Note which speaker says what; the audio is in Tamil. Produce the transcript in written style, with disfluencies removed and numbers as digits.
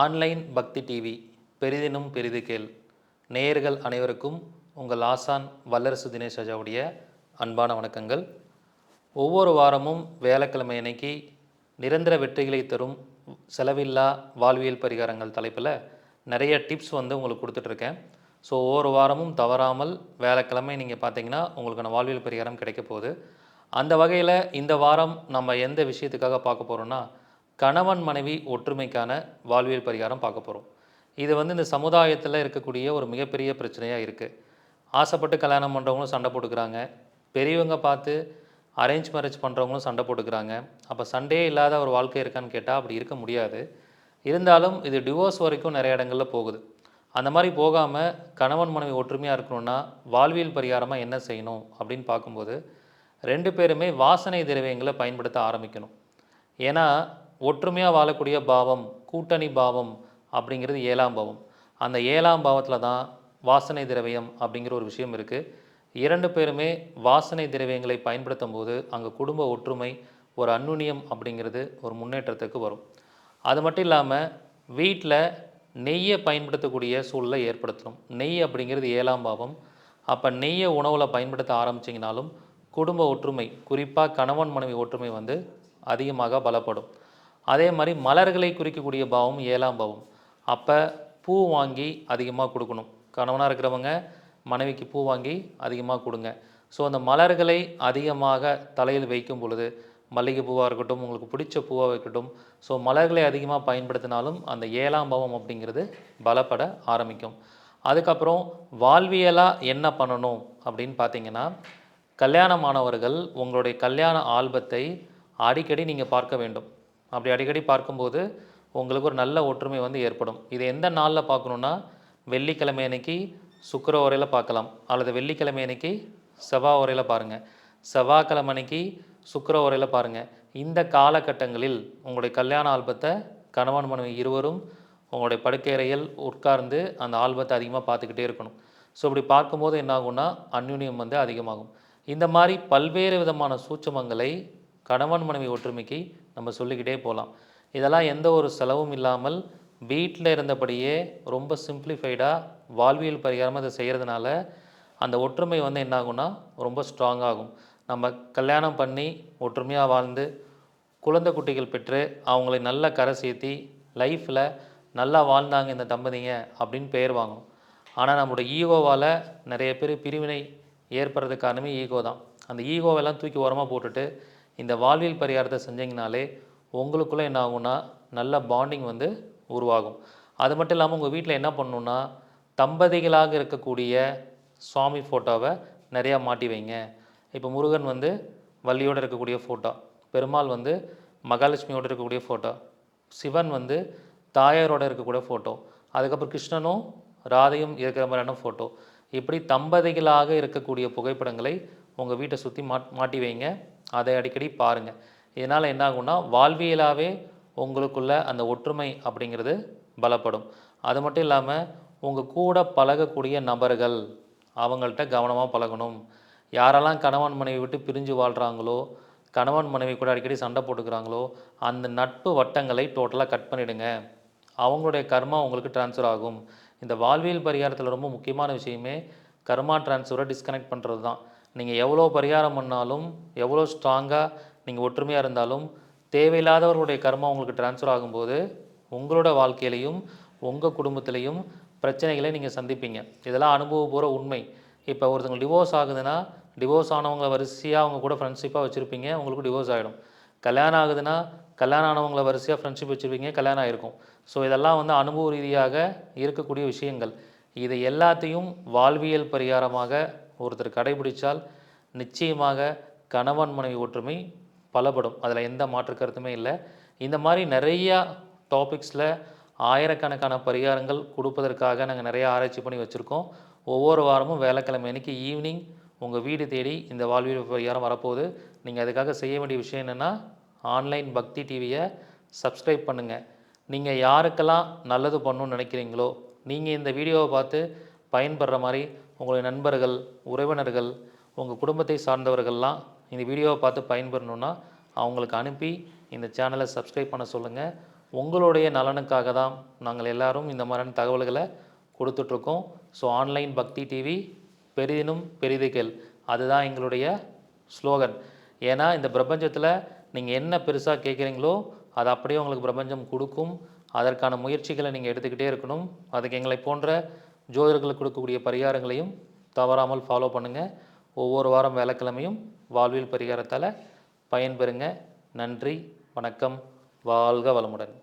Speaker 1: ஆன்லைன் பக்தி டிவி பெரிதினும் பெரிது கேள் நேயர்கள் அனைவருக்கும் உங்கள் ஆசான் வல்லரசு தினேஷ் ராஜாவுடைய அன்பான வணக்கங்கள். ஒவ்வொரு வாரமும் வியாழக்கிழமை அன்னைக்கு நிரந்தர வெற்றிகளை தரும் செலவில்லா வாழ்வியல் பரிகாரங்கள் தலைப்பில் நிறைய டிப்ஸ் உங்களுக்கு கொடுத்துட்ருக்கேன். ஸோ ஒவ்வொரு வாரமும் தவறாமல் வியாழக்கிழமை நீங்கள் பார்த்தீங்கன்னா உங்களுக்கான வாழ்வியல் பரிகாரம் கிடைக்க போகுது. அந்த வகையில் இந்த வாரம் நம்ம எந்த விஷயத்துக்காக பார்க்க போகிறோன்னா, கணவன் மனைவி ஒற்றுமைக்கான வாழ்வியல் பரிகாரம் பார்க்க போகிறோம். இது இந்த சமுதாயத்தில் இருக்கக்கூடிய ஒரு மிகப்பெரிய பிரச்சனையாக இருக்குது. ஆசைப்பட்டு கல்யாணம் பண்ணுறவங்களும் சண்டை போட்டுக்கிறாங்க, பெரியவங்க பார்த்து அரேஞ்ச் மேரேஜ் பண்ணுறவங்களும் சண்டை போட்டுக்கிறாங்க. அப்போ சண்டையே இல்லாத ஒரு வாழ்க்கை இருக்கான்னு கேட்டால் அப்படி இருக்க முடியாது. இருந்தாலும் இது டிவோர்ஸ் வரைக்கும் நிறைய இடங்களில் போகுது. அந்த மாதிரி போகாமல் கணவன் மனைவி ஒற்றுமையாக இருக்கணும்னா வாழ்வியல் பரிகாரமாக என்ன செய்யணும் அப்படின்னு பார்க்கும்போது, ரெண்டு பேருமே வாசனை திரவியங்களை பயன்படுத்த ஆரம்பிக்கணும். ஏன்னா ஒற்றுமையாக வாழக்கூடிய பாவம் கூட்டணி பாவம் அப்படிங்கிறது 7ஆம் பாவம். அந்த 7ஆம் பாவத்தில் தான் வாசனை திரவியம் அப்படிங்கிற ஒரு விஷயம் இருக்குது. இரண்டு பேருமே வாசனை திரவியங்களை பயன்படுத்தும் போது அங்கே குடும்ப ஒற்றுமை, ஒரு அந்யுன்யம் அப்படிங்கிறது ஒரு முன்னேற்றத்துக்கு வரும். அது மட்டும் இல்லாமல் வீட்டில் நெய்யை பயன்படுத்தக்கூடிய சூழலை ஏற்படுத்தணும். நெய் அப்படிங்கிறது 7ஆம் பாவம். அப்போ நெய்யை உணவில் பயன்படுத்த ஆரம்பிச்சிங்கனாலும் குடும்ப ஒற்றுமை, குறிப்பாக கணவன் மனைவி ஒற்றுமை அதிகமாக பலப்படும். அதே மாதிரி மலர்களை குறிக்கக்கூடிய பாவம் 7ஆம் பாவம். அப்போ பூ வாங்கி அதிகமாக கொடுக்கணும். கணவனாக இருக்கிறவங்க மனைவிக்கு பூ வாங்கி அதிகமாக கொடுங்க. ஸோ அந்த மலர்களை அதிகமாக தலையில் வைக்கும் பொழுது, மல்லிகை பூவாக இருக்கட்டும், உங்களுக்கு பிடிச்ச பூவாக இருக்கட்டும், ஸோ மலர்களை அதிகமாக பயன்படுத்தினாலும் அந்த 7ஆம் பாவம் அப்படிங்கிறது பலப்பட ஆரம்பிக்கும். அதுக்கப்புறம் வாழ்வியலாக என்ன பண்ணணும் அப்படின்னு பார்த்தீங்கன்னா, கல்யாணமானவர்கள் உங்களுடைய கல்யாண ஆல்பத்தை அடிக்கடி நீங்கள் பார்க்க வேண்டும். அப்படி அடிக்கடி பார்க்கும்போது உங்களுக்கு ஒரு நல்ல ஒற்றுமை ஏற்படும். இது எந்த நாளில் பார்க்கணுன்னா, வெள்ளிக்கிழமை அன்னைக்கு சுக்கிர ஓரையில் பார்க்கலாம், அல்லது வெள்ளிக்கிழமை அன்னைக்கு செவ்வாய் ஓரையில் பாருங்கள், செவ்வாய்க்கிழமை அன்னைக்கு சுக்கிர ஓரையில் பாருங்கள். இந்த காலகட்டங்களில் உங்களுடைய கல்யாண ஆல்பத்தை கணவன் மனைவி இருவரும் உங்களுடைய படுக்கையறையில் உட்கார்ந்து அந்த ஆல்பத்தை அதிகமாக பார்த்துக்கிட்டே இருக்கணும். ஸோ இப்படி பார்க்கும்போது என்ன ஆகும்னா அந்யுன்யம் அதிகமாகும். இந்த மாதிரி பல்வேறு விதமான சூட்சமங்களை கணவன் மனைவி ஒற்றுமைக்கு நம்ம சொல்லிக்கிட்டே போகலாம். இதெல்லாம் எந்த ஒரு செலவும் இல்லாமல் வீட்டில் இருந்தபடியே ரொம்ப சிம்பிளிஃபைடாக வாழ்வியல் பரிகாரமாக இதை செய்கிறதுனால அந்த ஒற்றுமை என்ன ஆகும்னா ரொம்ப ஸ்ட்ராங்காகும். நம்ம கல்யாணம் பண்ணி ஒற்றுமையாக வாழ்ந்து குழந்தை குட்டிகள் பெற்று அவங்களை நல்லா கரை சேர்த்தி லைஃப்பில் நல்லா வாழ்ந்தாங்க இந்த தம்பதிங்க அப்படின்னு பெயர் வாங்கணும். ஆனால் நம்மளோட ஈகோவால் நிறைய பேர் பிரிவினை ஏற்படுறது காரணமே ஈகோ தான். அந்த ஈகோவெல்லாம் தூக்கி ஓரமாக போட்டுட்டு இந்த வாழ்வியல் பரிகாரத்தை செஞ்சிங்கனாலே உங்களுக்குள்ளே என்ன ஆகும்னா நல்ல பாண்டிங் உருவாகும். அது மட்டும் இல்லாமல் உங்கள் வீட்டில் என்ன பண்ணணுன்னா, தம்பதிகளாக இருக்கக்கூடிய சுவாமி ஃபோட்டோவை நிறையா மாட்டி வைங்க. இப்போ முருகன் வள்ளியோடு இருக்கக்கூடிய ஃபோட்டோ, பெருமாள் மகாலட்சுமியோடு இருக்கக்கூடிய ஃபோட்டோ, சிவன் தாயாரோடு இருக்கக்கூடிய ஃபோட்டோ, அதுக்கப்புறம் கிருஷ்ணனும் ராதையும் இருக்கிற மாதிரியான ஃபோட்டோ, இப்படி தம்பதிகளாக இருக்கக்கூடிய புகைப்படங்களை உங்கள் வீட்டை சுற்றி மாட்டி வைங்க. அதை அடிக்கடி பாருங்கள். இதனால் என்ன ஆகும்னா வாழ்வியலாகவே உங்களுக்குள்ள அந்த ஒற்றுமை அப்படிங்கிறது பலப்படும். அது மட்டும் இல்லாமல் உங்கள் கூட பழகக்கூடிய நபர்கள் அவங்கள்ட்ட கவனமாக பழகணும். யாரெல்லாம் கணவன் மனைவி விட்டு பிரிஞ்சு வாழ்கிறாங்களோ, கணவன் மனைவி கூட அடிக்கடி சண்டை போட்டுக்கிறாங்களோ, அந்த நட்பு வட்டங்களை டோட்டலாக கட் பண்ணிவிடுங்க. அவங்களுடைய கர்மா உங்களுக்கு ட்ரான்ஸ்ஃபர் ஆகும். இந்த வாழ்வியல் பரிகாரத்தில் ரொம்ப முக்கியமான விஷயமே கர்மா ட்ரான்ஸ்ஃபரை டிஸ்கனெக்ட் பண்ணுறது தான். நீங்கள் எவ்வளோ பரிகாரம் பண்ணாலும், எவ்வளோ ஸ்ட்ராங்காக நீங்கள் ஒற்றுமையாக இருந்தாலும், தேவையில்லாதவர்களுடைய கர்மா உங்களுக்கு ட்ரான்ஸ்ஃபர் ஆகும்போது உங்களோட வாழ்க்கையிலையும் உங்கள் குடும்பத்திலையும் பிரச்சனைகளை நீங்கள் சந்திப்பீங்க. இதெல்லாம் அனுபவபூர்வ உண்மை. இப்போ ஒருத்தவங்க டிவோர்ஸ் ஆகுதுன்னா, டிவோர்ஸ் ஆனவங்களை வரிசையாக அவங்க கூட ஃப்ரெண்ட்ஷிப்பாக வச்சுருப்பீங்க, உங்களுக்கு டிவோர்ஸ் ஆகிடும். கல்யாணம் ஆகுதுன்னா கல்யாணம் ஆனவங்களை வரிசையாக ஃப்ரெண்ட்ஷிப் வச்சுருப்பீங்க, கல்யாணம் ஆகிருக்கும். ஸோ இதெல்லாம் அனுபவ ரீதியாக இருக்கக்கூடிய விஷயங்கள். இதை எல்லாத்தையும் வாழ்வியல் பரிகாரமாக ஒருத்தர் கடைபிடித்தால் நிச்சயமாக கணவன் மனைவி ஒற்றுமை பலப்படும். அதில் எந்த மாற்று கருத்துமே இல்லை. இந்த மாதிரி நிறையா டாபிக்ஸில் ஆயிரக்கணக்கான பரிகாரங்கள் கொடுப்பதற்காக நாங்கள் நிறையா ஆராய்ச்சி பண்ணி வச்சுருக்கோம். ஒவ்வொரு வாரமும் வியாழக்கிழமை அன்றைக்கி ஈவினிங் உங்கள் வீடு தேடி இந்த வாழ்வியல் பரிகாரம் வரப்போகுது. நீங்கள் அதுக்காக செய்ய வேண்டிய விஷயம் என்னென்னா, ஆன்லைன் பக்தி டிவியை சப்ஸ்கிரைப் பண்ணுங்கள். நீங்கள் யாருக்கெல்லாம் நல்லது பண்ணணும்னு நினைக்கிறீங்களோ, நீங்கள் இந்த வீடியோவை பார்த்து பயன்படுற மாதிரி உங்களுடைய நண்பர்கள், உறவினர்கள், உங்கள் குடும்பத்தை சார்ந்தவர்கள்லாம் இந்த வீடியோவை பார்த்து பயன்பெறணுன்னா அவங்களுக்கு அனுப்பி இந்த சேனலை சப்ஸ்கிரைப் பண்ண சொல்லுங்கள். உங்களுடைய நலனுக்காக தான் நாங்கள் எல்லாரும் இந்த மாதிரியான தகவல்களை கொடுத்துட்ருக்கோம். ஸோ ஆன்லைன் பக்தி டிவி பெரிதினும் பெரிது கேள், அதுதான் எங்களுடைய ஸ்லோகன். ஏன்னா இந்த பிரபஞ்சத்தில் நீங்கள் என்ன பெருசாக கேட்குறீங்களோ அது அப்படியே உங்களுக்கு பிரபஞ்சம் கொடுக்கும். அதற்கான முயற்சிகளை நீங்கள் எடுத்துக்கிட்டே இருக்கணும். அதுக்கு எங்களை போன்ற ஜோதிடர்களுக்கு கொடுக்கக்கூடிய பரிகாரங்களையும் தவறாமல் ஃபாலோ பண்ணுங்கள். ஒவ்வொரு வாரம் வேலைக்கிழமையும் வாழ்வியல் பரிகாரத்தால் பயன்பெறுங்க. நன்றி, வணக்கம், வாழ்க வளமுடன்.